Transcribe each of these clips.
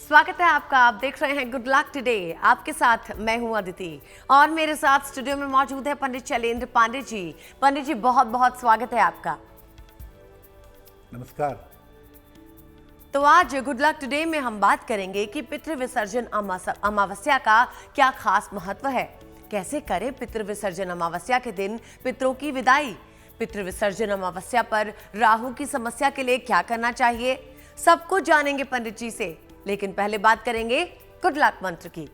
स्वागत है आपका। आप देख रहे हैं गुड लक टुडे। आपके साथ मैं हूं अदिति और मेरे साथ स्टूडियो में मौजूद है पंडित शैलेंद्र पांडे जी। पंडित जी, बहुत बहुत स्वागत है आपका। नमस्कार। तो आज गुड लक टुडे में हम बात करेंगे कि पितृ विसर्जन अमावस्या का क्या खास महत्व है, कैसे करें पितृ विसर्जन अमावस्या के दिन पितरों की विदाई, पितृ विसर्जन अमावस्या पर राहु की समस्या के लिए क्या करना चाहिए, सब कुछ जानेंगे पंडित जी से। लेकिन पहले बात करेंगे गुड लक मंत्र की।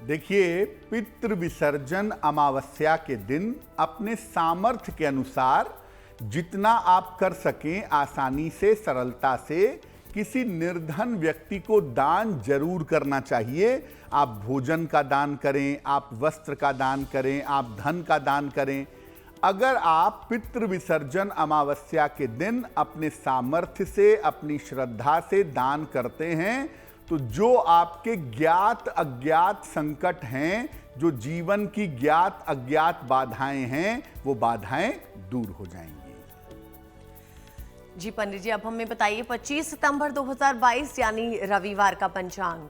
देखिए, पितृ विसर्जन अमावस्या के दिन अपने सामर्थ्य के अनुसार जितना आप कर सकें आसानी से, सरलता से किसी निर्धन व्यक्ति को दान जरूर करना चाहिए। आप भोजन का दान करें, आप वस्त्र का दान करें, आप धन का दान करें। अगर आप पितृ विसर्जन अमावस्या के दिन अपने सामर्थ्य से, अपनी श्रद्धा से दान करते हैं तो जो आपके ज्ञात अज्ञात संकट हैं, जो जीवन की ज्ञात अज्ञात बाधाएं हैं, वो बाधाएं दूर हो जाएंगी। जी पंडित जी, अब हमें बताइए 25 सितंबर 2022 यानी रविवार का पंचांग।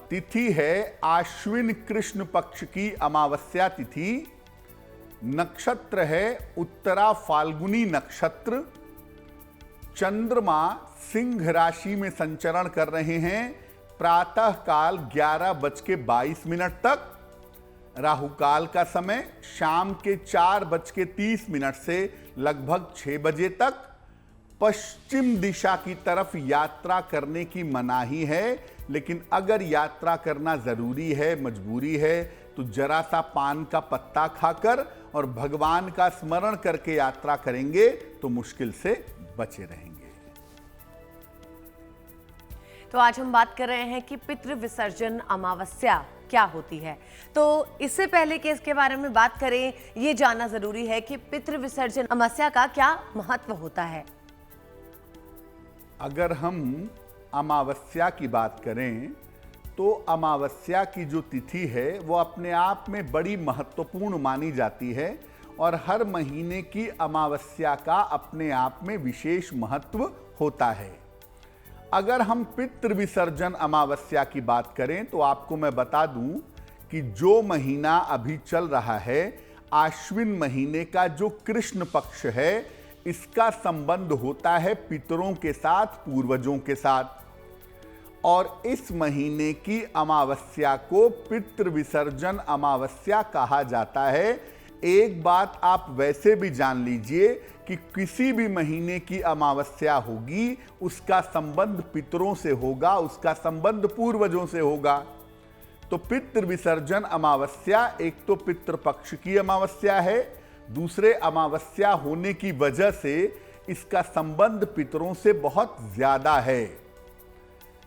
तिथि है आश्विन कृष्ण पक्ष की अमावस्या तिथि। नक्षत्र है उत्तरा फाल्गुनी नक्षत्र। चंद्रमा सिंह राशि में संचरण कर रहे हैं प्रातः काल 11:22 तक। राहु काल का समय शाम के 4:30 से लगभग 6 बजे तक। पश्चिम दिशा की तरफ यात्रा करने की मनाही है, लेकिन अगर यात्रा करना जरूरी है, मजबूरी है, तो जरा सा पान का पत्ता खाकर और भगवान का स्मरण करके यात्रा करेंगे तो मुश्किल से बचे रहेंगे। तो आज हम बात कर रहे हैं कि पितृ विसर्जन अमावस्या क्या होती है। तो इससे पहले कि इसके बारे में बात करें, ये जानना जरूरी है कि पितृ विसर्जन अमावस्या का क्या महत्व होता है। अगर हम अमावस्या की बात करें तो अमावस्या की जो तिथि है वो अपने आप में बड़ी महत्वपूर्ण मानी जाती है और हर महीने की अमावस्या का अपने आप में विशेष महत्व होता है। अगर हम पितृ विसर्जन अमावस्या की बात करें तो आपको मैं बता दूं कि जो महीना अभी चल रहा है, आश्विन महीने का जो कृष्ण पक्ष है, इसका संबंध होता है पितरों के साथ, पूर्वजों के साथ। और इस महीने की अमावस्या को पितृ विसर्जन अमावस्या कहा जाता है। एक बात आप वैसे भी जान लीजिए कि किसी भी महीने की अमावस्या होगी, उसका संबंध पितरों से होगा, उसका संबंध पूर्वजों से होगा। तो पितृ विसर्जन अमावस्या एक तो पितृपक्ष की अमावस्या है, दूसरे अमावस्या होने की वजह से इसका संबंध पितरों से बहुत ज्यादा है।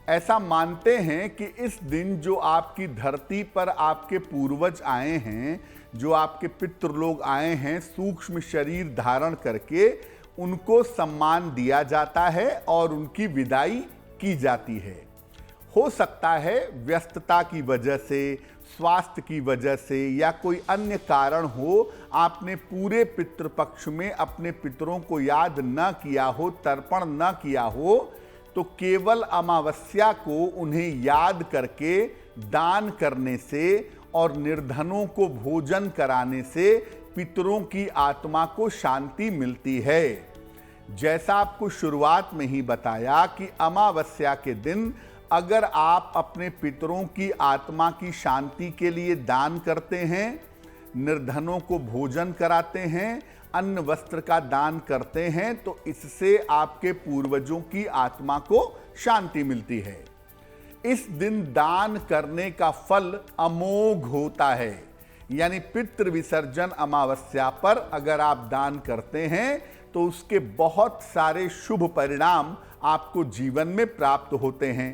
ऐसा मानते हैं कि इस दिन जो आपकी धरती पर आपके पूर्वज आए हैं, जो आपके पितृ लोग आए हैं सूक्ष्म शरीर धारण करके, उनको सम्मान दिया जाता है और उनकी विदाई की जाती है। हो सकता है व्यस्तता की वजह से, स्वास्थ्य की वजह से या कोई अन्य कारण हो, आपने पूरे पितृपक्ष में अपने पितरों को याद न किया हो, तर्पण न किया हो, तो केवल अमावस्या को उन्हें याद करके दान करने से और निर्धनों को भोजन कराने से पितरों की आत्मा को शांति मिलती है। जैसा आपको शुरुआत में ही बताया कि अमावस्या के दिन अगर आप अपने पितरों की आत्मा की शांति के लिए दान करते हैं, निर्धनों को भोजन कराते हैं, अन्न वस्त्र का दान करते हैं, तो इससे आपके पूर्वजों की आत्मा को शांति मिलती है। इस दिन दान करने का फल अमोघ होता है। यानी पितृ विसर्जन अमावस्या पर अगर आप दान करते हैं तो उसके बहुत सारे शुभ परिणाम आपको जीवन में प्राप्त होते हैं।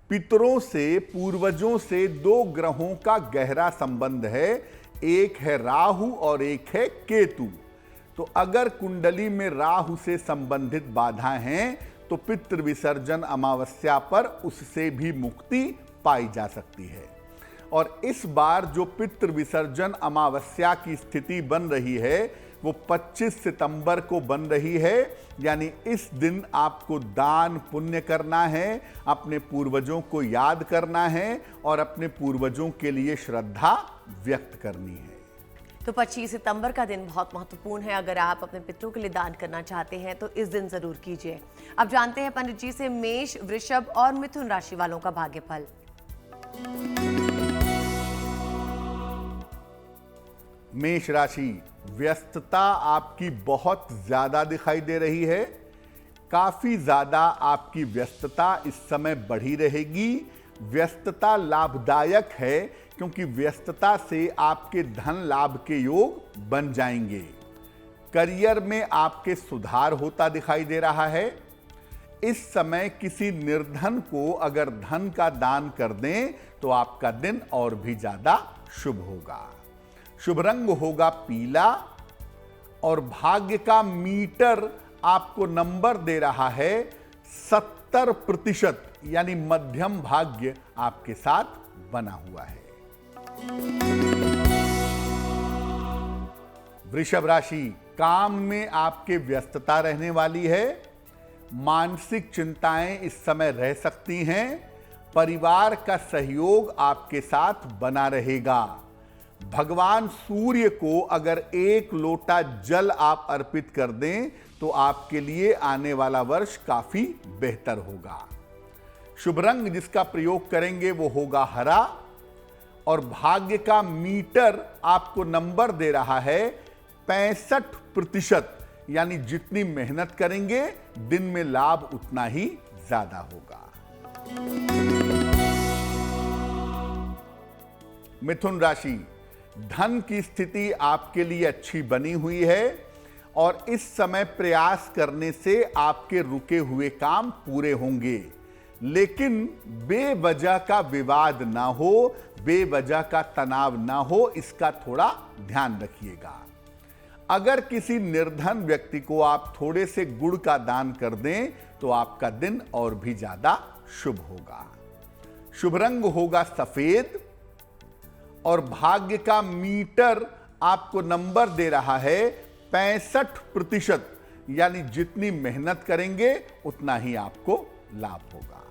पितरों से, पूर्वजों से दो ग्रहों का गहरा संबंध है, एक है राहु और एक है केतु। तो अगर कुंडली में राहु से संबंधित बाधा हैं तो पितृ विसर्जन अमावस्या पर उससे भी मुक्ति पाई जा सकती है। और इस बार जो पितृ विसर्जन अमावस्या की स्थिति बन रही है वो 25 सितंबर को बन रही है। यानी इस दिन आपको दान पुण्य करना है, अपने पूर्वजों को याद करना है और अपने पूर्वजों के लिए श्रद्धा व्यक्त करनी है। तो 25 सितंबर का दिन बहुत महत्वपूर्ण है। अगर आप अपने पितरों के लिए दान करना चाहते हैं तो इस दिन जरूर कीजिए। अब जानते हैं पंडित जी से मेष, वृषभ और मिथुन राशि वालों का भाग्यफल। मेष राशि, व्यस्तता आपकी बहुत ज्यादा दिखाई दे रही है। काफी ज्यादा आपकी व्यस्तता इस समय बढ़ी रहेगी। व्यस्तता लाभदायक है क्योंकि व्यस्तता से आपके धन लाभ के योग बन जाएंगे। करियर में आपके सुधार होता दिखाई दे रहा है। इस समय किसी निर्धन को अगर धन का दान कर दें तो आपका दिन और भी ज्यादा शुभ होगा। शुभ रंग होगा पीला और भाग्य का मीटर आपको नंबर दे रहा है 70%, यानी मध्यम भाग्य आपके साथ बना हुआ है। वृषभ राशि, काम में आपके व्यस्तता रहने वाली है। मानसिक चिंताएं इस समय रह सकती हैं। परिवार का सहयोग आपके साथ बना रहेगा। भगवान सूर्य को अगर 1 लोटा जल आप अर्पित कर दें तो आपके लिए आने वाला वर्ष काफी बेहतर होगा। शुभ रंग जिसका प्रयोग करेंगे वो होगा हरा और भाग्य का मीटर आपको नंबर दे रहा है 65%, यानी जितनी मेहनत करेंगे दिन में लाभ उतना ही ज्यादा होगा। मिथुन राशि, धन की स्थिति आपके लिए अच्छी बनी हुई है और इस समय प्रयास करने से आपके रुके हुए काम पूरे होंगे। लेकिन बेवजह का विवाद ना हो, बेवजह का तनाव ना हो, इसका थोड़ा ध्यान रखिएगा। अगर किसी निर्धन व्यक्ति को आप थोड़े से गुड़ का दान कर दें तो आपका दिन और भी ज्यादा शुभ होगा। शुभ रंग होगा सफेद और भाग्य का मीटर आपको नंबर दे रहा है 65%, यानी जितनी मेहनत करेंगे उतना ही आपको लाभ होगा।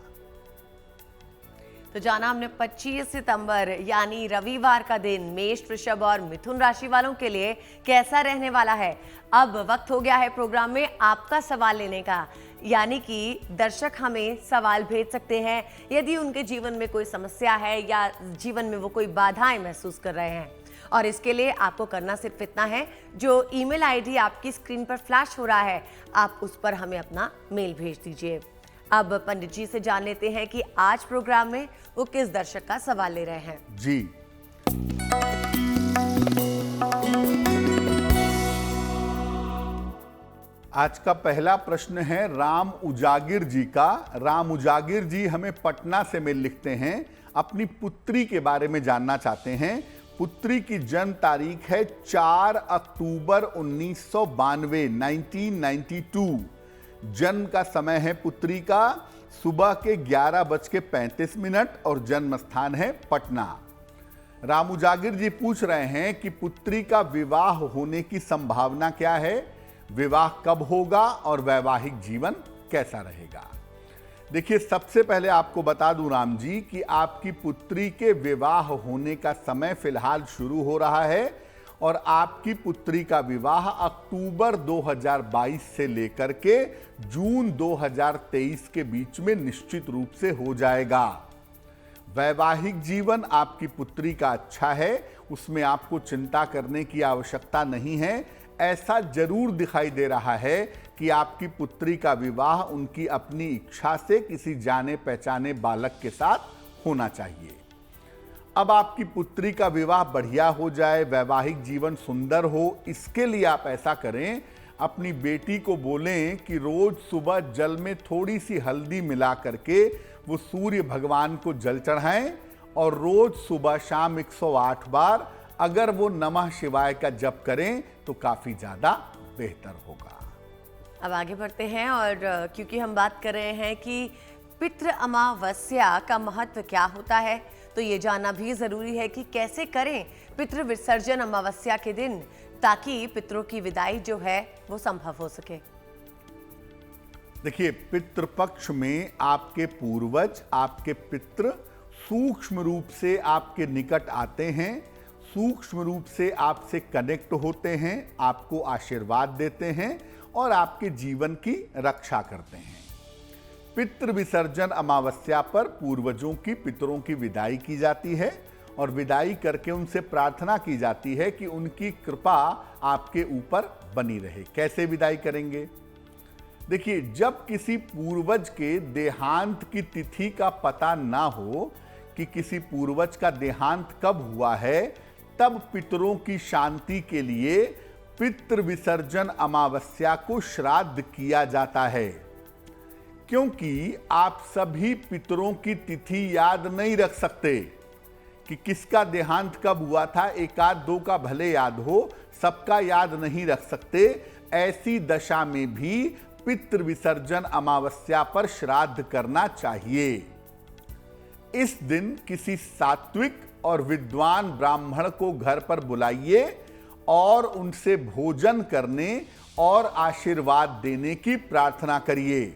तो जाना हमने 25 सितंबर यानी रविवार का दिन मेष, वृषभ और मिथुन राशि वालों के लिए कैसा रहने वाला है। अब वक्त हो गया है प्रोग्राम में आपका सवाल लेने का, यानी कि दर्शक हमें सवाल भेज सकते हैं यदि उनके जीवन में कोई समस्या है या जीवन में वो कोई बाधाएं महसूस कर रहे हैं। और इसके लिए आपको करना सिर्फ इतना है, जो ईमेल आईडी आपकी स्क्रीन पर फ्लैश हो रहा है आप उस पर हमें अपना मेल भेज दीजिए। अब पंडित जी से जान लेते हैं कि आज प्रोग्राम में वो किस दर्शक का सवाल ले रहे हैं। जी, आज का पहला प्रश्न है राम उजागिर जी का। राम उजागिर जी हमें पटना से मेल लिखते हैं, अपनी पुत्री के बारे में जानना चाहते हैं। पुत्री की जन्म तारीख है 4 अक्टूबर 1992, 1992। जन्म का समय है पुत्री का सुबह के 11:35 और जन्म स्थान है पटना। राम उजागिर जी पूछ रहे हैं कि पुत्री का विवाह होने की संभावना क्या है, विवाह कब होगा और वैवाहिक जीवन कैसा रहेगा। देखिए, सबसे पहले आपको बता दूं राम जी कि आपकी पुत्री के विवाह होने का समय फिलहाल शुरू हो रहा है और आपकी पुत्री का विवाह अक्टूबर 2022 से लेकर के जून 2023 के बीच में निश्चित रूप से हो जाएगा। वैवाहिक जीवन आपकी पुत्री का अच्छा है, उसमें आपको चिंता करने की आवश्यकता नहीं है। ऐसा जरूर दिखाई दे रहा है कि आपकी पुत्री का विवाह उनकी अपनी इच्छा से किसी जाने पहचाने बालक के साथ होना चाहिए। अब आपकी पुत्री का विवाह बढ़िया हो जाए, वैवाहिक जीवन सुंदर हो, इसके लिए आप ऐसा करें, अपनी बेटी को बोलें कि रोज सुबह जल में थोड़ी सी हल्दी मिला करके वो सूर्य भगवान को जल चढ़ाएं और रोज सुबह शाम 108 बार अगर वो नमः शिवाय का जप करें तो काफी ज्यादा बेहतर होगा। अब आगे बढ़ते हैं और क्योंकि हम बात कर रहे हैं कि पितृ अमावस्या का महत्व क्या होता है, तो ये जानना भी जरूरी है कि कैसे करें पितृ विसर्जन अमावस्या के दिन, ताकि पितरों की विदाई जो है वो संभव हो सके। देखिए, पितृपक्ष में आपके पूर्वज, आपके पितृ सूक्ष्म रूप से आपके निकट आते हैं, सूक्ष्म रूप से आपसे कनेक्ट होते हैं, आपको आशीर्वाद देते हैं और आपके जीवन की रक्षा करते हैं। पितृ विसर्जन अमावस्या पर पूर्वजों की, पितरों की विदाई की जाती है और विदाई करके उनसे प्रार्थना की जाती है कि उनकी कृपा आपके ऊपर बनी रहे। कैसे विदाई करेंगे? देखिए, जब किसी पूर्वज के देहांत की तिथि का पता ना हो कि किसी पूर्वज का देहांत कब हुआ है, तब पितरों की शांति के लिए पितृ विसर्जन अमावस्या को श्राद्ध किया जाता है। क्योंकि आप सभी पितरों की तिथि याद नहीं रख सकते कि किसका देहांत कब हुआ था, एक आध दो का भले याद हो, सबका याद नहीं रख सकते। ऐसी दशा में भी पितृ विसर्जन अमावस्या पर श्राद्ध करना चाहिए। इस दिन किसी सात्विक और विद्वान ब्राह्मण को घर पर बुलाइए और उनसे भोजन करने और आशीर्वाद देने की प्रार्थना करिए।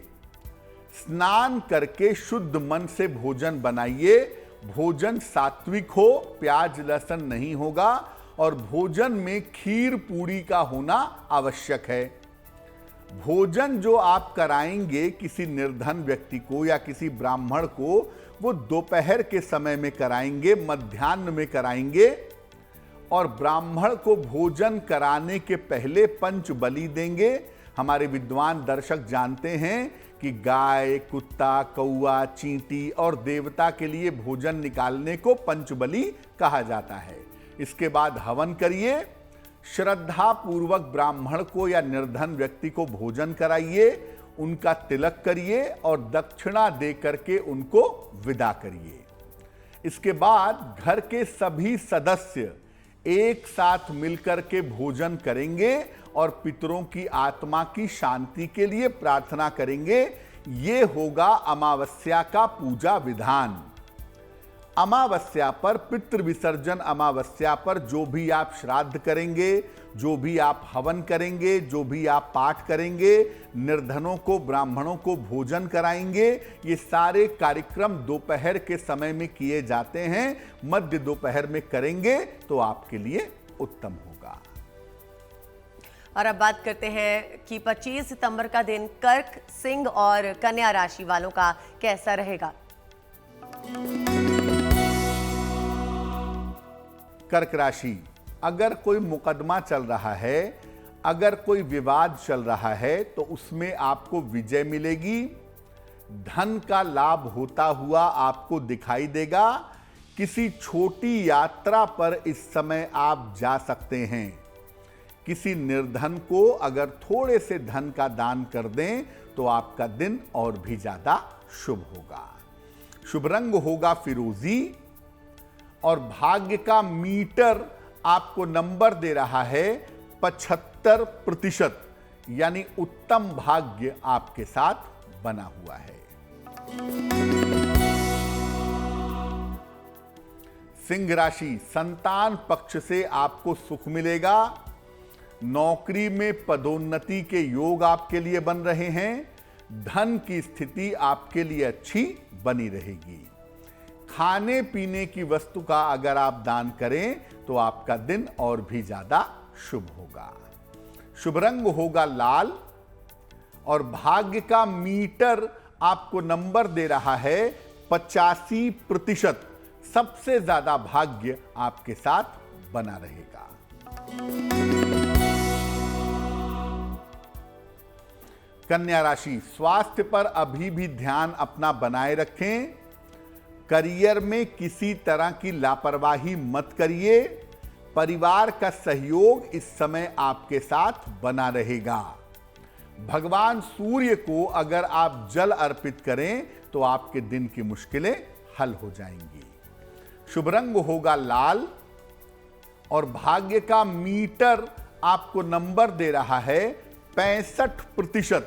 स्नान करके शुद्ध मन से भोजन बनाइए। भोजन सात्विक हो, प्याज लहसुन नहीं होगा और भोजन में खीर पूरी का होना आवश्यक है। भोजन जो आप कराएंगे किसी निर्धन व्यक्ति को या किसी ब्राह्मण को, वो दोपहर के समय में कराएंगे, मध्याह्न में कराएंगे और ब्राह्मण को भोजन कराने के पहले पंच बलि देंगे। हमारे विद्वान दर्शक जानते हैं कि गाय, कुत्ता, कौआ, चींटी और देवता के लिए भोजन निकालने को पंच बलि कहा जाता है। इसके बाद हवन करिए, श्रद्धा पूर्वक ब्राह्मण को या निर्धन व्यक्ति को भोजन कराइए, उनका तिलक करिए और दक्षिणा दे करके उनको विदा करिए। इसके बाद घर के सभी सदस्य एक साथ मिलकर के भोजन करेंगे और पितरों की आत्मा की शांति के लिए प्रार्थना करेंगे। ये होगा अमावस्या का पूजा विधान। अमावस्या पर, पितृ विसर्जन अमावस्या पर जो भी आप श्राद्ध करेंगे, जो भी आप हवन करेंगे, जो भी आप पाठ करेंगे, निर्धनों को, ब्राह्मणों को भोजन कराएंगे, ये सारे कार्यक्रम दोपहर के समय में किए जाते हैं। मध्य दोपहर में करेंगे तो आपके लिए उत्तम होगा। और अब बात करते हैं कि 25 सितंबर का दिन कर्क, सिंह और कन्या राशि वालों का कैसा रहेगा। कर्क राशि, अगर कोई मुकदमा चल रहा है, अगर कोई विवाद चल रहा है तो उसमें आपको विजय मिलेगी। धन का लाभ होता हुआ आपको दिखाई देगा। किसी छोटी यात्रा पर इस समय आप जा सकते हैं। किसी निर्धन को अगर थोड़े से धन का दान कर दें तो आपका दिन और भी ज्यादा शुभ होगा। शुभ रंग होगा फिरोजी और भाग्य का मीटर आपको नंबर दे रहा है 75%, यानी उत्तम भाग्य आपके साथ बना हुआ है। सिंह राशि, संतान पक्ष से आपको सुख मिलेगा। नौकरी में पदोन्नति के योग आपके लिए बन रहे हैं। धन की स्थिति आपके लिए अच्छी बनी रहेगी। खाने पीने की वस्तु का अगर आप दान करें तो आपका दिन और भी ज्यादा शुभ होगा। शुभ रंग होगा लाल और भाग्य का मीटर आपको नंबर दे रहा है 85%। सबसे ज्यादा भाग्य आपके साथ बना रहेगा। कन्या राशि, स्वास्थ्य पर अभी भी ध्यान अपना बनाए रखें। करियर में किसी तरह की लापरवाही मत करिए। परिवार का सहयोग इस समय आपके साथ बना रहेगा। भगवान सूर्य को अगर आप जल अर्पित करें तो आपके दिन की मुश्किलें हल हो जाएंगी। शुभ रंग होगा लाल और भाग्य का मीटर आपको नंबर दे रहा है 65%,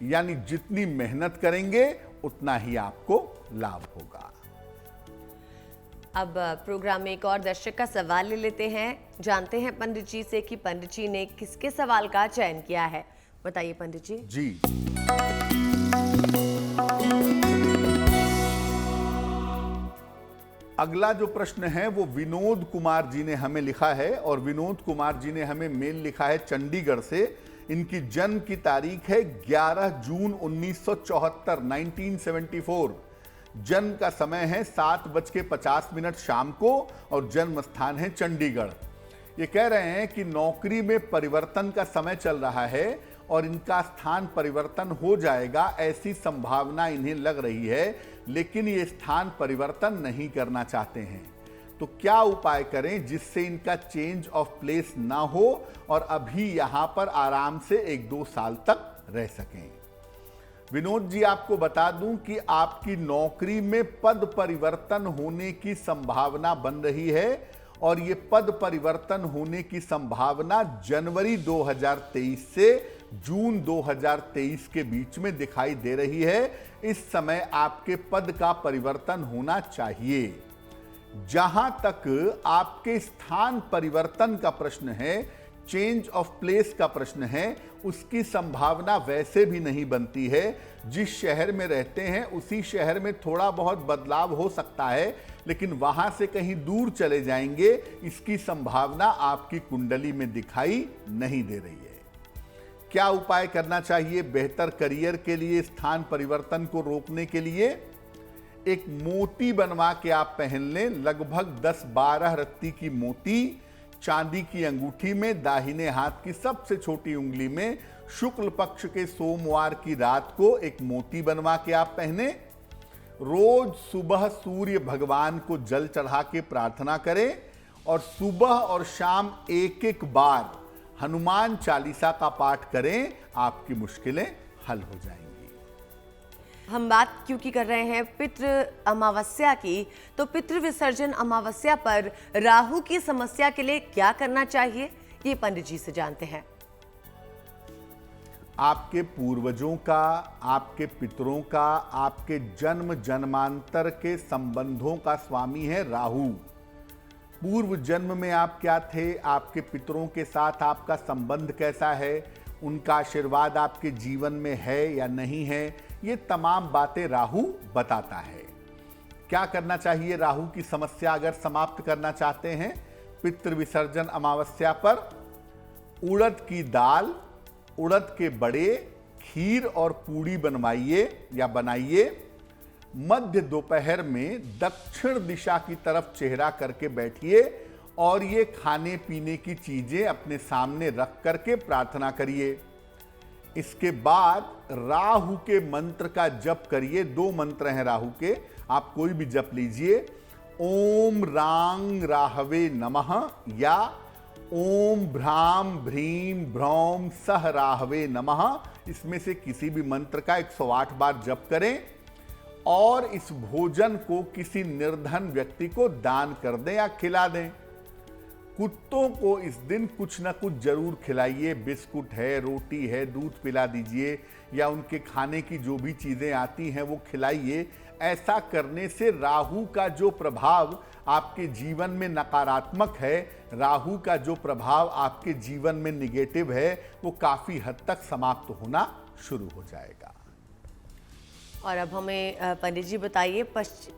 यानी जितनी मेहनत करेंगे उतना ही आपको लाभ होगा। अब प्रोग्राम में एक और दर्शक का सवाल ले लेते हैं। जानते हैं पंडित जी से कि पंडित जी ने किसके सवाल का चयन किया है। बताइए पंडित जी। जी, अगला जो प्रश्न है वो विनोद कुमार जी ने हमें लिखा है और विनोद कुमार जी ने हमें मेल लिखा है चंडीगढ़ से। इनकी जन्म की तारीख है 11 जून 1974, 1974। जन्म का समय है 7:50 शाम को और जन्म स्थान है चंडीगढ़। ये कह रहे हैं कि नौकरी में परिवर्तन का समय चल रहा है और इनका स्थान परिवर्तन हो जाएगा, ऐसी संभावना इन्हें लग रही है, लेकिन ये स्थान परिवर्तन नहीं करना चाहते हैं। तो क्या उपाय करें जिससे इनका चेंज ऑफ प्लेस ना हो और अभी यहां पर आराम से 1-2 साल तक रह सकें। विनोद जी, आपको बता दूं कि आपकी नौकरी में पद परिवर्तन होने की संभावना बन रही है और ये पद परिवर्तन होने की संभावना जनवरी 2023 से जून 2023 के बीच में दिखाई दे रही है। इस समय आपके पद का परिवर्तन होना चाहिए। जहां तक आपके स्थान परिवर्तन का प्रश्न है, चेंज ऑफ प्लेस का प्रश्न है, उसकी संभावना वैसे भी नहीं बनती है। जिस शहर में रहते हैं उसी शहर में थोड़ा बहुत बदलाव हो सकता है, लेकिन वहां से कहीं दूर चले जाएंगे, इसकी संभावना आपकी कुंडली में दिखाई नहीं दे रही है। क्या उपाय करना चाहिए बेहतर करियर के लिए, स्थान परिवर्तन को रोकने के लिए? एक मोती बनवा के आप पहन लें, लगभग 10-12 रत्ती की मोती चांदी की अंगूठी में, दाहिने हाथ की सबसे छोटी उंगली में, शुक्ल पक्ष के सोमवार की रात को एक मोती बनवा के आप पहने। रोज सुबह सूर्य भगवान को जल चढ़ा के प्रार्थना करें और सुबह और शाम 1-1 बार हनुमान चालीसा का पाठ करें, आपकी मुश्किलें हल हो जाएंगी। हम बात क्योंकि कर रहे हैं पितृ अमावस्या की, तो पितृ विसर्जन अमावस्या पर राहु की समस्या के लिए क्या करना चाहिए, ये पंडित जी से जानते हैं। आपके पूर्वजों का, आपके पितरों का, आपके जन्म जन्मांतर के संबंधों का स्वामी है राहु। पूर्व जन्म में आप क्या थे, आपके पितरों के साथ आपका संबंध कैसा है, उनका आशीर्वाद आपके जीवन में है या नहीं है, ये तमाम बातें राहु बताता है। क्या करना चाहिए राहु की समस्या अगर समाप्त करना चाहते हैं? पितृ विसर्जन अमावस्या पर उड़द की दाल, उड़द के बड़े, खीर और पूड़ी बनवाइए या बनाइए। मध्य दोपहर में दक्षिण दिशा की तरफ चेहरा करके बैठिए और ये खाने पीने की चीजें अपने सामने रख करके प्रार्थना करिए। इसके बाद राहु के मंत्र का जप करिए। 2 मंत्र हैं राहु के, आप कोई भी जप लीजिए। ओम रांग राहवे नमः या ओम भ्राम भ्रीम भ्रौम सह राहवे नमः, इसमें से किसी भी मंत्र का 108 बार जप करें और इस भोजन को किसी निर्धन व्यक्ति को दान कर दें या खिला दें। कुत्तों को इस दिन कुछ ना कुछ जरूर खिलाइए, बिस्कुट है, रोटी है, दूध पिला दीजिए या उनके खाने की जो भी चीजें आती हैं वो खिलाइए। ऐसा करने से राहु का जो प्रभाव आपके जीवन में नकारात्मक है, राहु का जो प्रभाव आपके जीवन में निगेटिव है, वो काफी हद तक समाप्त होना शुरू हो जाएगा। और अब हमें पंडित जी बताइए,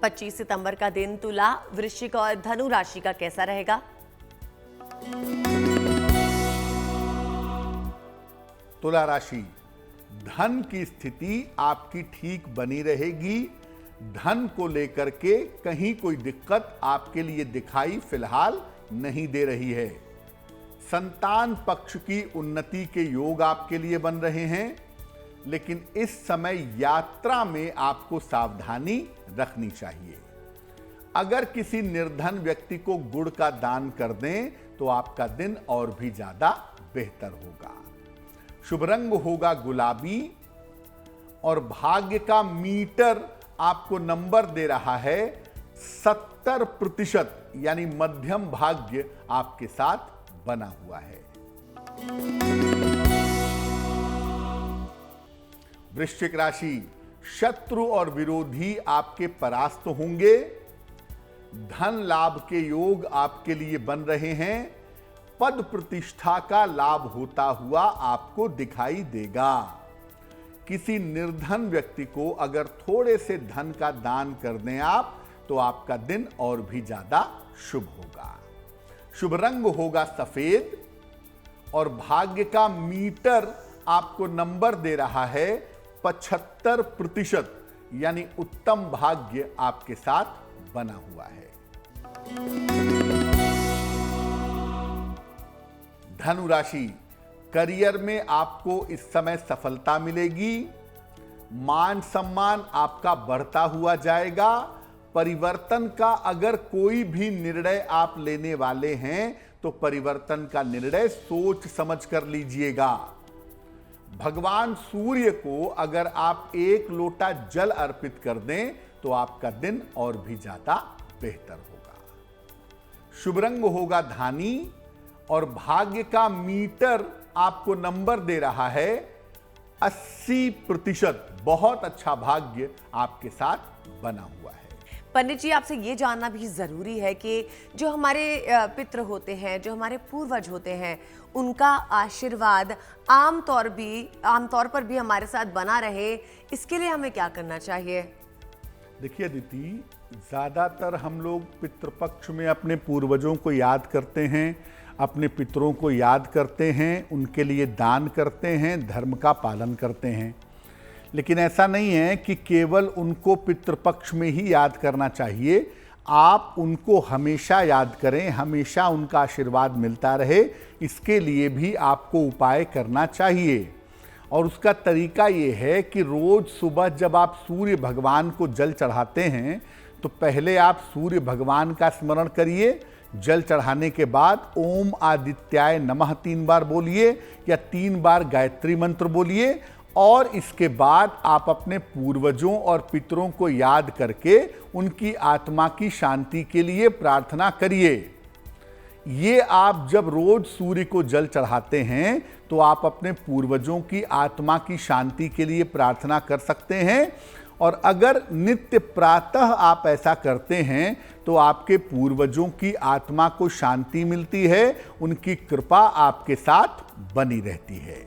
25 सितंबर का दिन तुला, वृश्चिक और धनु राशि का कैसा रहेगा? तुला राशि, धन की स्थिति आपकी ठीक बनी रहेगी। धन को लेकर के कहीं कोई दिक्कत आपके लिए दिखाई फिलहाल नहीं दे रही है। संतान पक्ष की उन्नति के योग आपके लिए बन रहे हैं, लेकिन इस समय यात्रा में आपको सावधानी रखनी चाहिए। अगर किसी निर्धन व्यक्ति को गुड़ का दान कर दें तो आपका दिन और भी ज्यादा बेहतर होगा। शुभ रंग होगा गुलाबी और भाग्य का मीटर आपको नंबर दे रहा है 70%, यानी मध्यम भाग्य आपके साथ बना हुआ है। वृश्चिक राशि, शत्रु और विरोधी आपके परास्त होंगे। धन लाभ के योग आपके लिए बन रहे हैं। पद प्रतिष्ठा का लाभ होता हुआ आपको दिखाई देगा। किसी निर्धन व्यक्ति को अगर थोड़े से धन का दान कर दें आप, तो आपका दिन और भी ज्यादा शुभ होगा। शुभ रंग होगा सफेद और भाग्य का मीटर आपको नंबर दे रहा है 75%, यानी उत्तम भाग्य आपके साथ बना हुआ है। धनु राशि, करियर में आपको इस समय सफलता मिलेगी। मान सम्मान आपका बढ़ता हुआ जाएगा। परिवर्तन का अगर कोई भी निर्णय आप लेने वाले हैं तो परिवर्तन का निर्णय सोच समझ कर लीजिएगा। भगवान सूर्य को अगर आप 1 लोटा जल अर्पित कर दें तो आपका दिन और भी ज्यादा बेहतर होगा। शुभ रंग होगा धानी और भाग्य का मीटर आपको नंबर दे रहा है 80%। बहुत अच्छा भाग्य आपके साथ बना हुआ है। पंडित जी, आपसे ये जानना भी ज़रूरी है कि जो हमारे पितृ होते हैं, जो हमारे पूर्वज होते हैं, उनका आशीर्वाद आमतौर पर भी हमारे साथ बना रहे, इसके लिए हमें क्या करना चाहिए? देखिए अदिति, ज़्यादातर हम लोग पितृपक्ष में अपने पूर्वजों को याद करते हैं, अपने पितरों को याद करते हैं, उनके लिए दान करते हैं, धर्म का पालन करते हैं। लेकिन ऐसा नहीं है कि केवल उनको पितृपक्ष में ही याद करना चाहिए। आप उनको हमेशा याद करें, हमेशा उनका आशीर्वाद मिलता रहे, इसके लिए भी आपको उपाय करना चाहिए। और उसका तरीका ये है कि रोज़ सुबह जब आप सूर्य भगवान को जल चढ़ाते हैं तो पहले आप सूर्य भगवान का स्मरण करिए। जल चढ़ाने के बाद ओम आदित्याय नमः 3 बार बोलिए या 3 बार गायत्री मंत्र बोलिए और इसके बाद आप अपने पूर्वजों और पितरों को याद करके उनकी आत्मा की शांति के लिए प्रार्थना करिए। ये आप जब रोज सूर्य को जल चढ़ाते हैं तो आप अपने पूर्वजों की आत्मा की शांति के लिए प्रार्थना कर सकते हैं। और अगर नित्य प्रातः आप ऐसा करते हैं तो आपके पूर्वजों की आत्मा को शांति मिलती है, उनकी कृपा आपके साथ बनी रहती है।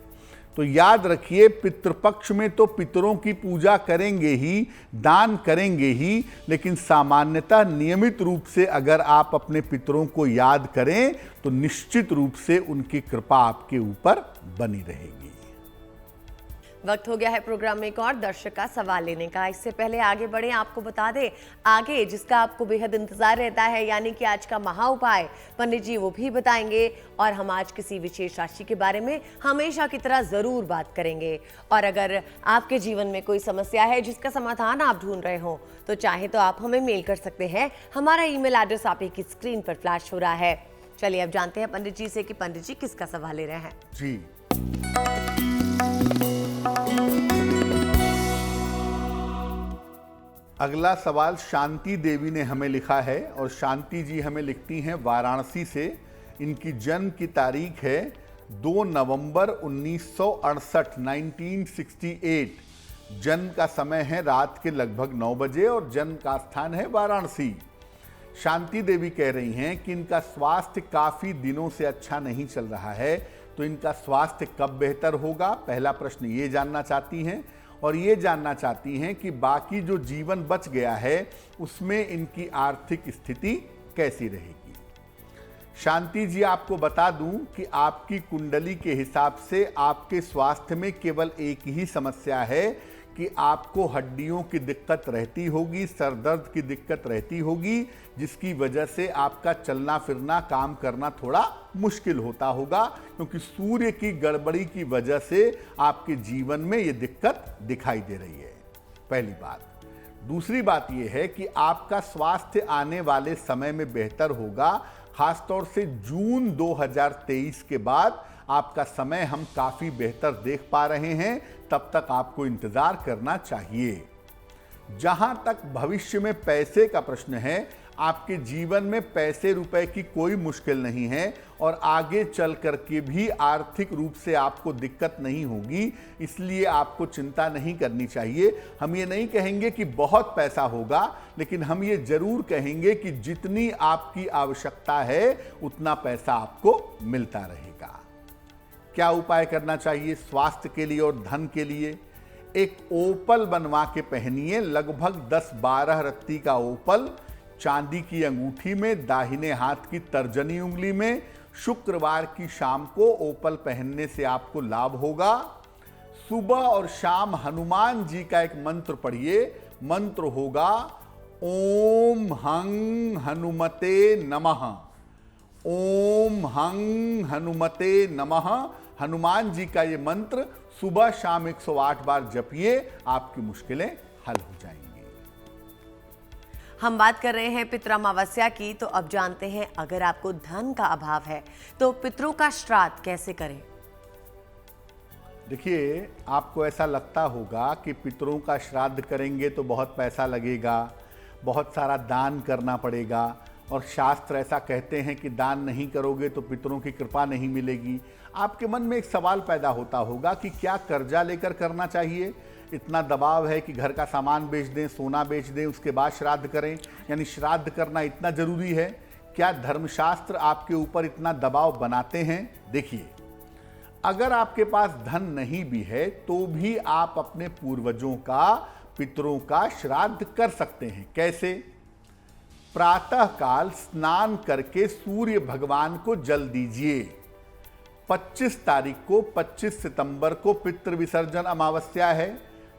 तो याद रखिए, पितृपक्ष में तो पितरों की पूजा करेंगे ही, दान करेंगे ही, लेकिन सामान्यतः नियमित रूप से अगर आप अपने पितरों को याद करें तो निश्चित रूप से उनकी कृपा आपके ऊपर बनी रहेगी। वक्त हो गया है प्रोग्राम में एक और दर्शक का सवाल लेने का। इससे पहले आगे बढ़े, आपको बता दें आगे जिसका आपको बेहद इंतजार रहता है, यानी कि आज का महा उपाय पंडित जी वो भी बताएंगे और हम आज किसी विशेष राशि के बारे में हमेशा की तरह जरूर बात करेंगे। और अगर आपके जीवन में कोई समस्या है जिसका समाधान आप ढूंढ रहे हो तो चाहे तो आप हमें मेल कर सकते हैं। हमारा ईमेल एड्रेस आप की स्क्रीन पर फ्लैश हो रहा है। चलिए अब जानते हैं पंडित जी से कि पंडित जी किसका सवाल ले रहे हैं। जी, अगला सवाल शांति देवी ने हमें लिखा है और शांति जी हमें लिखती हैं वाराणसी से। इनकी जन्म की तारीख है 2 नवंबर 1968, 1968। जन्म का समय है रात के लगभग 9 बजे और जन्म का स्थान है वाराणसी। शांति देवी कह रही हैं कि इनका स्वास्थ्य काफ़ी दिनों से अच्छा नहीं चल रहा है, तो इनका स्वास्थ्य कब बेहतर होगा, पहला प्रश्न ये जानना चाहती हैं। और ये जानना चाहती हैं कि बाकी जो जीवन बच गया है उसमें इनकी आर्थिक स्थिति कैसी रहेगी। शांति जी, आपको बता दूं कि आपकी कुंडली के हिसाब से आपके स्वास्थ्य में केवल एक ही समस्या है कि आपको हड्डियों की दिक्कत रहती होगी, सर दर्द की दिक्कत रहती होगी, जिसकी वजह से आपका चलना फिरना, काम करना थोड़ा मुश्किल होता होगा, क्योंकि सूर्य की गड़बड़ी की वजह से आपके जीवन में ये दिक्कत दिखाई दे रही है। पहली बात। दूसरी बात यह है कि आपका स्वास्थ्य आने वाले समय में बेहतर होगा, खासतौर से जून 2023 के बाद आपका समय हम काफ़ी बेहतर देख पा रहे हैं, तब तक आपको इंतज़ार करना चाहिए। जहां तक भविष्य में पैसे का प्रश्न है, आपके जीवन में पैसे रुपए की कोई मुश्किल नहीं है और आगे चल करके भी आर्थिक रूप से आपको दिक्कत नहीं होगी, इसलिए आपको चिंता नहीं करनी चाहिए। हम ये नहीं कहेंगे कि बहुत पैसा होगा, लेकिन हम ये जरूर कहेंगे कि जितनी आपकी आवश्यकता है उतना पैसा आपको मिलता रहेगा। क्या उपाय करना चाहिए स्वास्थ्य के लिए और धन के लिए? एक ओपल बनवा के पहनिए, लगभग 10-12 रत्ती का ओपल चांदी की अंगूठी में, दाहिने हाथ की तर्जनी उंगली में। शुक्रवार की शाम को ओपल पहनने से आपको लाभ होगा। सुबह और शाम हनुमान जी का एक मंत्र पढ़िए। मंत्र होगा ओम हं हनुमते नमः। ओम हं हनुमते नमः। हनुमान जी का ये मंत्र सुबह शाम 108 बार जपिए, आपकी मुश्किलें हल हो जाएंगी। हम बात कर रहे हैं पितृ अमावस्या की, तो अब जानते हैं अगर आपको धन का अभाव है तो पितरों का श्राद्ध कैसे करें। देखिए, आपको ऐसा लगता होगा कि पितरों का श्राद्ध करेंगे तो बहुत पैसा लगेगा, बहुत सारा दान करना पड़ेगा, और शास्त्र ऐसा कहते हैं कि दान नहीं करोगे तो पितरों की कृपा नहीं मिलेगी। आपके मन में एक सवाल पैदा होता होगा कि क्या कर्जा लेकर करना चाहिए? इतना दबाव है कि घर का सामान बेच दें, सोना बेच दें, उसके बाद श्राद्ध करें, यानी श्राद्ध करना इतना जरूरी है? क्या धर्मशास्त्र आपके ऊपर इतना दबाव बनाते हैं? देखिए, अगर आपके पास धन नहीं भी है तो भी आप अपने पूर्वजों का, पितरों का श्राद्ध कर सकते हैं। कैसे? प्रातः काल स्नान करके सूर्य भगवान को जल दीजिए। 25 तारीख को, 25 सितंबर को पितृ विसर्जन अमावस्या है,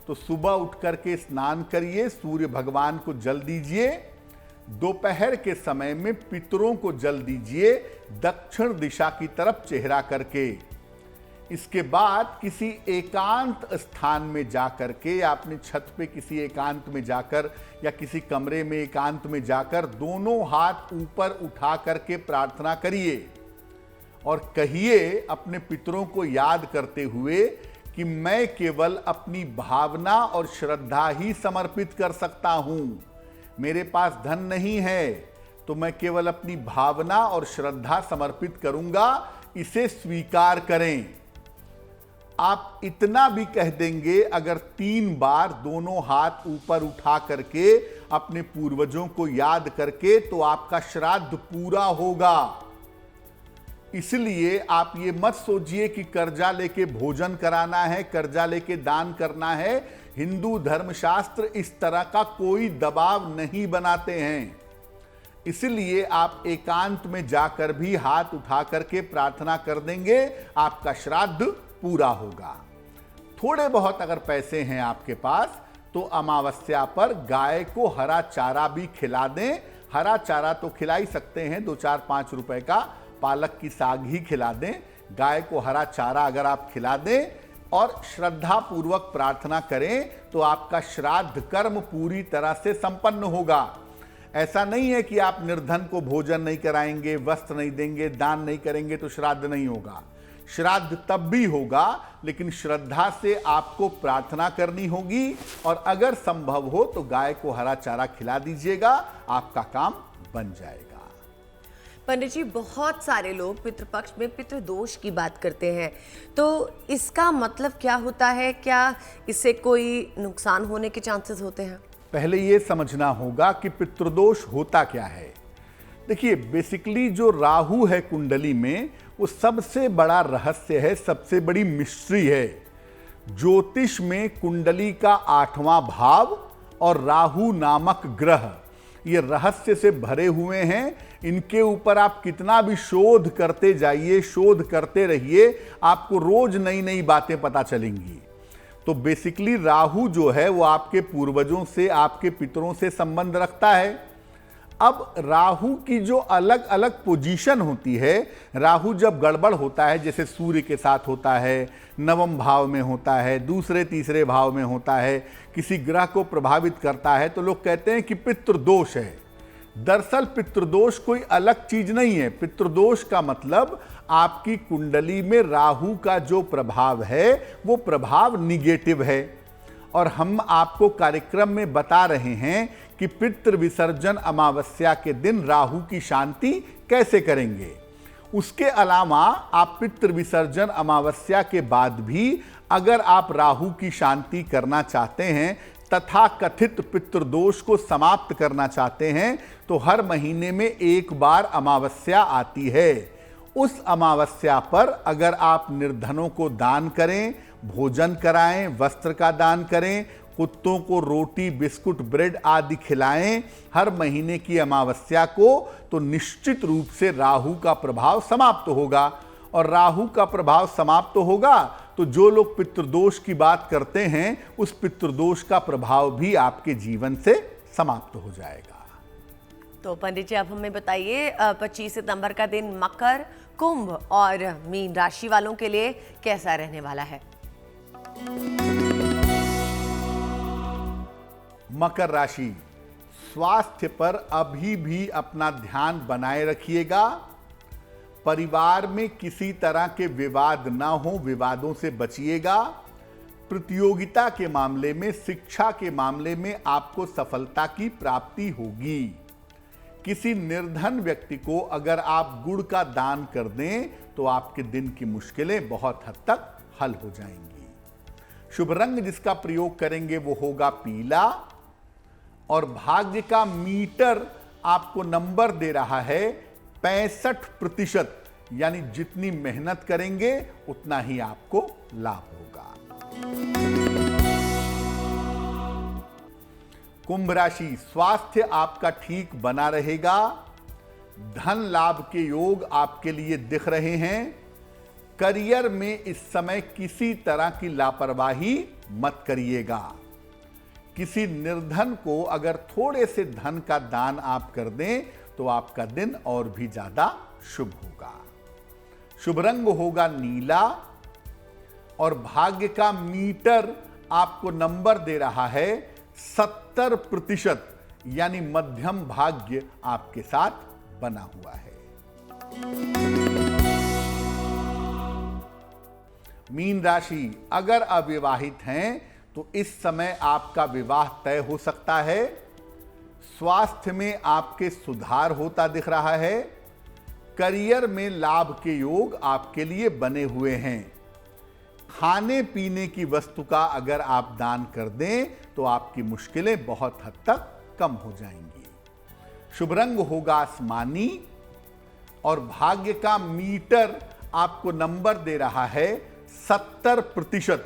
तो सुबह उठ करके स्नान करिए, सूर्य भगवान को जल दीजिए। दोपहर के समय में पितरों को जल दीजिए दक्षिण दिशा की तरफ चेहरा करके। इसके बाद किसी एकांत स्थान में जाकर के, या अपने छत पे किसी एकांत में जाकर, या किसी कमरे में एकांत में जाकर दोनों हाथ ऊपर उठा करके प्रार्थना करिए और कहिए अपने पितरों को याद करते हुए कि मैं केवल अपनी भावना और श्रद्धा ही समर्पित कर सकता हूं। मेरे पास धन नहीं है तो मैं केवल अपनी भावना और श्रद्धा समर्पित करूंगा, इसे स्वीकार करें। आप इतना भी कह देंगे अगर 3 बार दोनों हाथ ऊपर उठा करके अपने पूर्वजों को याद करके, तो आपका श्राद्ध पूरा होगा। इसलिए आप ये मत सोचिए कि कर्जा लेके भोजन कराना है, कर्जा लेके दान करना है। हिंदू धर्मशास्त्र इस तरह का कोई दबाव नहीं बनाते हैं। इसलिए आप एकांत में जाकर भी हाथ उठा करके प्रार्थना कर देंगे, आपका श्राद्ध पूरा होगा। थोड़े बहुत अगर पैसे हैं आपके पास तो अमावस्या पर गाय को हरा चारा भी खिला दें। हरा चारा तो खिला ही सकते हैं, 2-4-5 रुपए का पालक की साग ही खिला दें। गाय को हरा चारा अगर आप खिला दें और श्रद्धा पूर्वक प्रार्थना करें तो आपका श्राद्ध कर्म पूरी तरह से संपन्न होगा। ऐसा नहीं है कि आप निर्धन को भोजन नहीं कराएंगे, वस्त्र नहीं देंगे, दान नहीं करेंगे तो श्राद्ध नहीं होगा। श्राद्ध तब भी होगा, लेकिन श्रद्धा से आपको प्रार्थना करनी होगी, और अगर संभव हो तो गाय को हरा चारा खिला दीजिएगा, आपका काम बन जाएगा। पंडित जी, बहुत सारे लोग पितृपक्ष में पितृदोष की बात करते हैं, तो इसका मतलब क्या होता है? क्या इससे कोई नुकसान होने के चांसेस होते हैं? पहले ये समझना होगा कि पितृदोष होता क्या है। देखिए, बेसिकली जो राहु है कुंडली में, वो सबसे बड़ा रहस्य है, सबसे बड़ी मिस्ट्री है। ज्योतिष में कुंडली का 8वां भाव और राहु नामक ग्रह ये रहस्य से भरे हुए हैं। इनके ऊपर आप कितना भी शोध करते जाइए, शोध करते रहिए, आपको रोज नई नई बातें पता चलेंगी। तो बेसिकली राहु जो है वो आपके पूर्वजों से, आपके पितरों से संबंध रखता है। अब राहु की जो अलग अलग पोजीशन होती है, राहु जब गड़बड़ होता है, जैसे सूर्य के साथ होता है, 9वें भाव में होता है, दूसरे तीसरे भाव में होता है, किसी ग्रह को प्रभावित करता है, तो लोग कहते हैं कि पितृदोष है। दरअसल पितृदोष कोई अलग चीज नहीं है। पितृदोष का मतलब आपकी कुंडली में राहु का जो प्रभाव है वो प्रभाव निगेटिव है। और हम आपको कार्यक्रम में बता रहे हैं कि पितृ विसर्जन अमावस्या के दिन राहु की शांति कैसे करेंगे। उसके अलावा आप पितृ विसर्जन अमावस्या के बाद भी अगर आप राहु की शांति करना चाहते हैं तथा कथित पितृदोष को समाप्त करना चाहते हैं तो हर महीने में एक बार अमावस्या आती है। उस अमावस्या पर अगर आप निर्धनों को दान करें, भोजन कराएं, वस्त्र का दान करें, कुत्तों को रोटी, बिस्कुट, ब्रेड आदि खिलाएं हर महीने की अमावस्या को, तो निश्चित रूप से राहु का प्रभाव समाप्त होगा। और राहु का प्रभाव समाप्त होगा तो जो लोग पितृदोष की बात करते हैं उस पितृदोष का प्रभाव भी आपके जीवन से समाप्त हो जाएगा। तो पंडित जी, अब हमें बताइए 25 सितंबर का दिन मकर, कुंभ और मीन राशि वालों के लिए कैसा रहने वाला है। मकर राशि, स्वास्थ्य पर अभी भी अपना ध्यान बनाए रखिएगा। परिवार में किसी तरह के विवाद ना हो, विवादों से बचिएगा। प्रतियोगिता के मामले में, शिक्षा के मामले में आपको सफलता की प्राप्ति होगी। किसी निर्धन व्यक्ति को अगर आप गुड़ का दान कर दें तो आपके दिन की मुश्किलें बहुत हद तक हल हो जाएंगी। शुभ रंग जिसका प्रयोग करेंगे वो होगा पीला और भाग्य का मीटर आपको नंबर दे रहा है 65%, यानी जितनी मेहनत करेंगे उतना ही आपको लाभ होगा। कुंभ राशि, स्वास्थ्य आपका ठीक बना रहेगा। धन लाभ के योग आपके लिए दिख रहे हैं। करियर में इस समय किसी तरह की लापरवाही मत करिएगा। किसी निर्धन को अगर थोड़े से धन का दान आप कर दें तो आपका दिन और भी ज्यादा शुभ होगा। शुभ रंग होगा नीला और भाग्य का मीटर आपको नंबर दे रहा है 70%, यानी मध्यम भाग्य आपके साथ बना हुआ है। मीन राशि, अगर अविवाहित हैं तो इस समय आपका विवाह तय हो सकता है। स्वास्थ्य में आपके सुधार होता दिख रहा है। करियर में लाभ के योग आपके लिए बने हुए हैं। खाने पीने की वस्तु का अगर आप दान कर दें तो आपकी मुश्किलें बहुत हद तक कम हो जाएंगी। शुभ रंग होगा आसमानी और भाग्य का मीटर आपको नंबर दे रहा है 70%,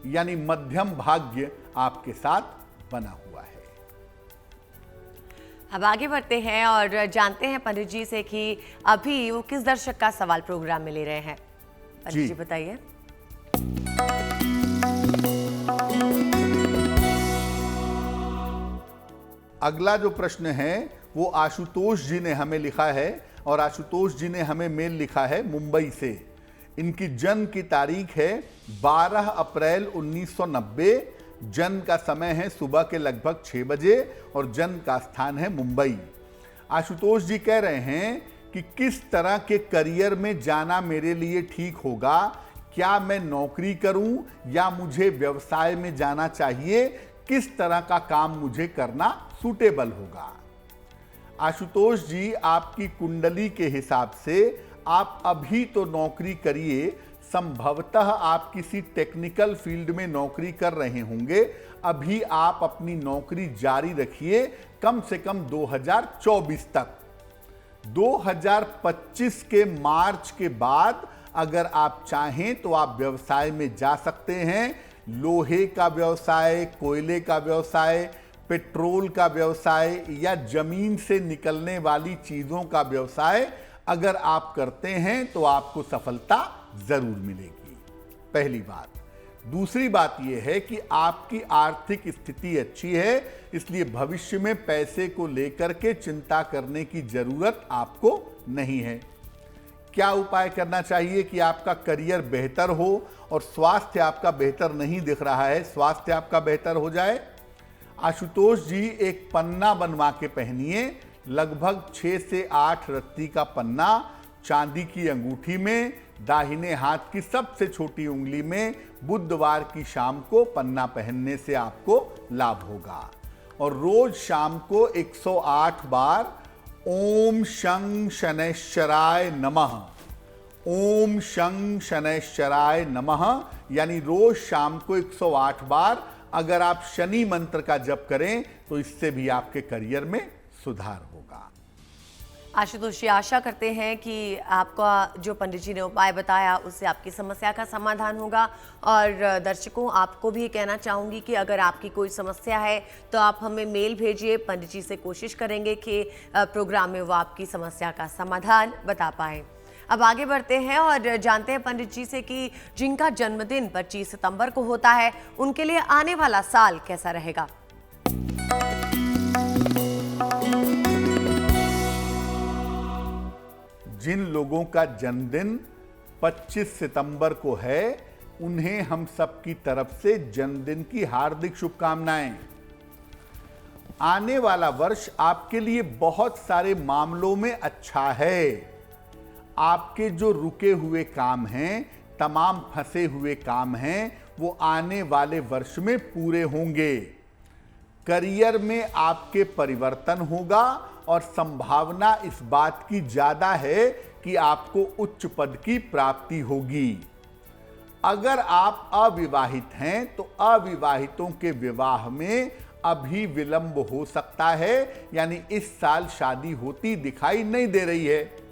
यानी मध्यम भाग्य आपके साथ बना हुआ है। अब आगे बढ़ते हैं और जानते हैं पंडित जी से कि अभी वो किस दर्शक का सवाल प्रोग्राम में ले रहे हैं। पंडित जी बताइए। अगला जो प्रश्न है वो आशुतोष जी ने हमें लिखा है और आशुतोष जी ने हमें मेल लिखा है मुंबई से। इनकी जन्म की तारीख है 12 अप्रैल 1990। जन्म का समय है सुबह के लगभग 6 बजे और जन्म का स्थान है मुंबई। आशुतोष जी कह रहे हैं कि किस तरह के करियर में जाना मेरे लिए ठीक होगा। क्या मैं नौकरी करूं या मुझे व्यवसाय में जाना चाहिए? किस तरह का काम मुझे करना सूटेबल होगा? आशुतोष जी, आपकी कुंडली के हिसाब से आप अभी तो नौकरी करिए। संभवतः आप किसी टेक्निकल फील्ड में नौकरी कर रहे होंगे। अभी आप अपनी नौकरी जारी रखिए कम से कम 2024 तक। 2025 के मार्च के बाद अगर आप चाहें तो आप व्यवसाय में जा सकते हैं। लोहे का व्यवसाय, कोयले का व्यवसाय, पेट्रोल का व्यवसाय या जमीन से निकलने वाली चीजों का व्यवसाय अगर आप करते हैं तो आपको सफलता जरूर मिलेगी। पहली बात। दूसरी बात यह है कि आपकी आर्थिक स्थिति अच्छी है, इसलिए भविष्य में पैसे को लेकर के चिंता करने की जरूरत आपको नहीं है। क्या उपाय करना चाहिए कि आपका करियर बेहतर हो और स्वास्थ्य आपका बेहतर नहीं दिख रहा है, स्वास्थ्य आपका बेहतर हो जाए? आशुतोष जी, एक पन्ना बनवा के पहनिए, लगभग 6 से 8 रत्ती का पन्ना चांदी की अंगूठी में, दाहिने हाथ की सबसे छोटी उंगली में। बुधवार की शाम को पन्ना पहनने से आपको लाभ होगा। और रोज शाम को 108 बार ओम शं शनैश्चराय नमः, ओम शं शनैश्चराय नमः, यानी रोज शाम को 108 बार अगर आप शनि मंत्र का जप करें तो इससे भी आपके करियर में सुधार होगा। आशुतोष जी, आशा करते हैं कि आपका जो पंडित जी ने उपाय बताया उससे आपकी समस्या का समाधान होगा। और दर्शकों, आपको भी कहना चाहूँगी कि अगर आपकी कोई समस्या है तो आप हमें मेल भेजिए, पंडित जी से कोशिश करेंगे कि प्रोग्राम में वो आपकी समस्या का समाधान बता पाए। अब आगे बढ़ते हैं और जानते हैं पंडित जी से कि जिनका जन्मदिन 25 सितंबर को होता है उनके लिए आने वाला साल कैसा रहेगा। जिन लोगों का जन्मदिन 25 सितंबर को है उन्हें हम सबकी तरफ से जन्मदिन की हार्दिक शुभकामनाएं। आने वाला वर्ष आपके लिए बहुत सारे मामलों में अच्छा है। आपके जो रुके हुए काम हैं, तमाम फंसे हुए काम हैं, वो आने वाले वर्ष में पूरे होंगे। करियर में आपके परिवर्तन होगा और संभावना इस बात की ज्यादा है कि आपको उच्च पद की प्राप्ति होगी। अगर आप अविवाहित हैं तो अविवाहितों के विवाह में अभी विलंब हो सकता है, यानी इस साल शादी होती दिखाई नहीं दे रही है।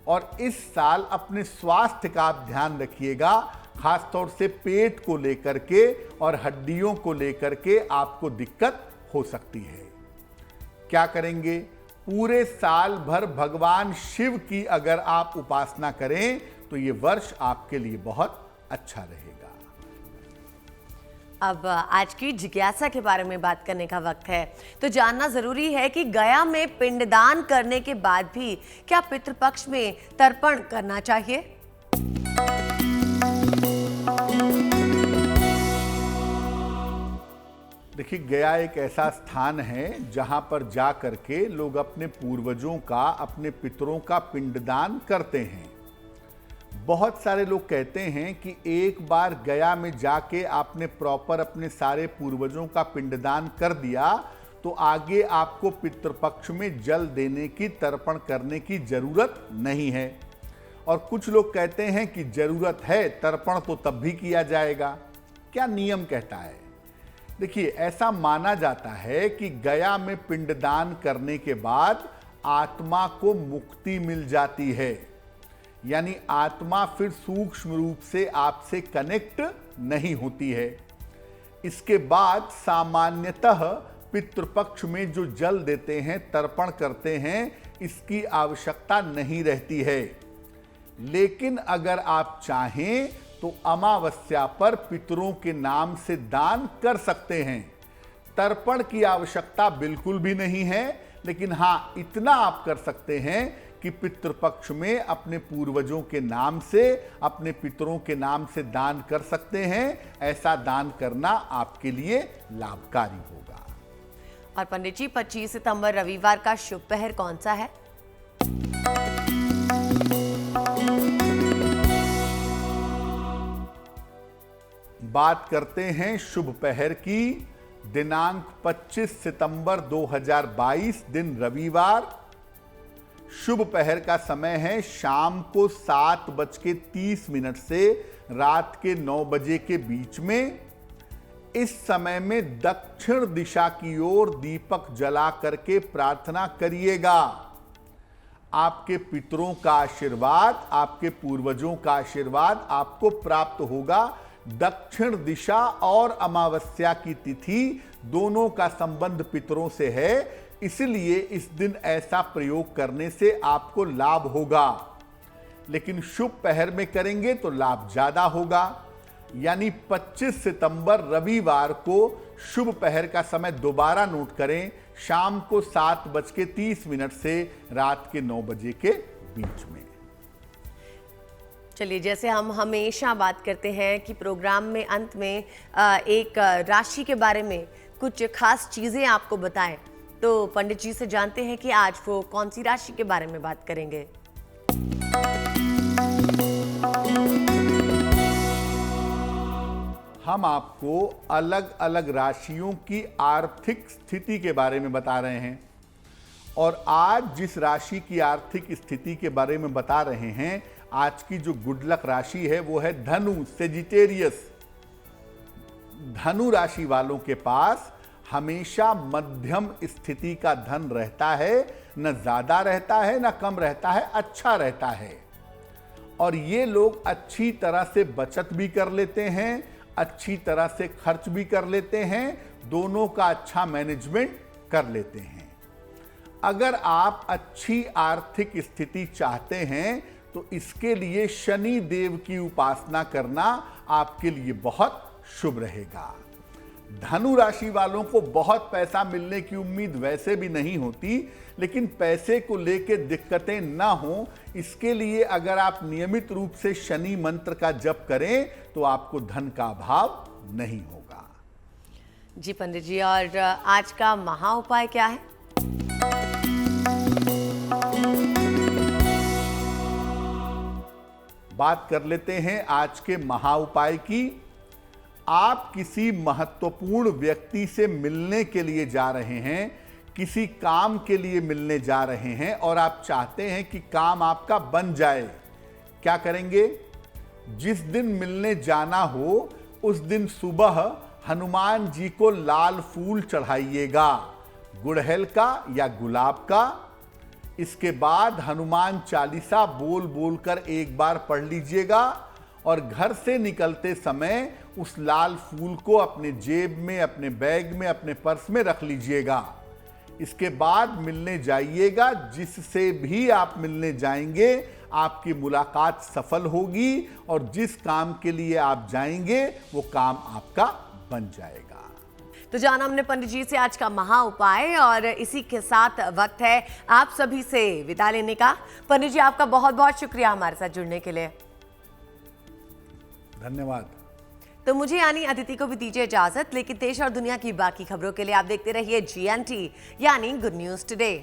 और इस साल अपने स्वास्थ्य का आप ध्यान रखिएगा, खासतौर से पेट को लेकर के और हड्डियों को लेकर के आपको दिक्कत हो सकती है। क्या करेंगे? पूरे साल भर भगवान शिव की अगर आप उपासना करें तो ये वर्ष आपके लिए बहुत अच्छा रहेगा। अब आज की जिज्ञासा के बारे में बात करने का वक्त है। तो जानना जरूरी है कि गया में पिंडदान करने के बाद भी क्या पितृपक्ष में तर्पण करना चाहिए? देखिए, गया एक ऐसा स्थान है जहां पर जा करके लोग अपने पूर्वजों का, अपने पितरों का पिंडदान करते हैं। बहुत सारे लोग कहते हैं कि एक बार गया में जाके आपने प्रॉपर अपने सारे पूर्वजों का पिंडदान कर दिया तो आगे आपको पितृपक्ष में जल देने की, तर्पण करने की जरूरत नहीं है। और कुछ लोग कहते हैं कि जरूरत है, तर्पण तो तब भी किया जाएगा। क्या नियम कहता है? देखिए, ऐसा माना जाता है कि गया में पिंडदान करने के बाद आत्मा को मुक्ति मिल जाती है, यानी आत्मा फिर सूक्ष्म रूप से आपसे कनेक्ट नहीं होती है। इसके बाद सामान्यतः पितृपक्ष में जो जल देते हैं, तर्पण करते हैं, इसकी आवश्यकता नहीं रहती है। लेकिन अगर आप चाहें तो अमावस्या पर पितरों के नाम से दान कर सकते हैं। तर्पण की आवश्यकता बिल्कुल भी नहीं है, लेकिन हां, इतना आप कर सकते हैं कि पितृपक्ष में अपने पूर्वजों के नाम से, अपने पितरों के नाम से दान कर सकते हैं। ऐसा दान करना आपके लिए लाभकारी होगा। और पंडित जी, 25 सितंबर रविवार का शुभ पहर कौन सा है? बात करते हैं शुभ पहर की। दिनांक 25 सितंबर 2022, दिन रविवार। शुभ पहर का समय है शाम को 7:30 से रात के 9 बजे के बीच में। इस समय में दक्षिण दिशा की ओर दीपक जला करके प्रार्थना करिएगा। आपके पितरों का आशीर्वाद, आपके पूर्वजों का आशीर्वाद आपको प्राप्त होगा। दक्षिण दिशा और अमावस्या की तिथि दोनों का संबंध पितरों से है, इसलिए इस दिन ऐसा प्रयोग करने से आपको लाभ होगा। लेकिन शुभ पहर में करेंगे तो लाभ ज्यादा होगा। यानी 25 सितंबर रविवार को शुभ पहर का समय दोबारा नोट करें, शाम को 7:30 से रात के 9 बजे के बीच में। चलिए, जैसे हम हमेशा बात करते हैं कि प्रोग्राम में अंत में एक राशि के बारे में कुछ खास चीज़ें आपको बताएं, तो पंडित जी से जानते हैं कि आज वो कौन सी राशि के बारे में बात करेंगे। हम आपको अलग अलग राशियों की आर्थिक स्थिति के बारे में बता रहे हैं। और आज जिस राशि की आर्थिक स्थिति के बारे में बता रहे हैं, आज की जो गुड लक राशि है वो है धनु, सेजिटेरियस। धनु राशि वालों के पास हमेशा मध्यम स्थिति का धन रहता है, न ज्यादा रहता है न कम रहता है, अच्छा रहता है। और ये लोग अच्छी तरह से बचत भी कर लेते हैं, अच्छी तरह से खर्च भी कर लेते हैं, दोनों का अच्छा मैनेजमेंट कर लेते हैं। अगर आप अच्छी आर्थिक स्थिति चाहते हैं तो इसके लिए शनि देव की उपासना करना आपके लिए बहुत शुभ रहेगा। धनु राशि वालों को बहुत पैसा मिलने की उम्मीद वैसे भी नहीं होती, लेकिन पैसे को लेके दिक्कतें ना हो, इसके लिए अगर आप नियमित रूप से शनि मंत्र का जप करें तो आपको धन का अभाव नहीं होगा। जी पंडित जी, और आज का महा उपाय क्या है? बात कर लेते हैं आज के महा उपाय की। आप किसी महत्वपूर्ण व्यक्ति से मिलने के लिए जा रहे हैं, किसी काम के लिए मिलने जा रहे हैं और आप चाहते हैं कि काम आपका बन जाए। क्या करेंगे? जिस दिन मिलने जाना हो उस दिन सुबह हनुमान जी को लाल फूल चढ़ाइएगा, गुड़हल का या गुलाब का। इसके बाद हनुमान चालीसा बोल बोलकर एक बार पढ़ लीजिएगा और घर से निकलते समय उस लाल फूल को अपने जेब में, अपने बैग में, अपने पर्स में रख लीजिएगा। इसके बाद मिलने जाइएगा, जिससे भी आप मिलने जाएंगे आपकी मुलाकात सफल होगी और जिस काम के लिए आप जाएंगे वो काम आपका बन जाएगा। तो जाना हमने पंडित जी से आज का महा उपाय, और इसी के साथ वक्त है आप सभी से विदा लेने का। पंडित जी, आपका बहुत बहुत शुक्रिया हमारे साथ जुड़ने के लिए। धन्यवाद। तो मुझे यानी अदिति को भी दीजिए इजाजत, लेकिन देश और दुनिया की बाकी खबरों के लिए आप देखते रहिए GNT यानी गुड न्यूज टुडे।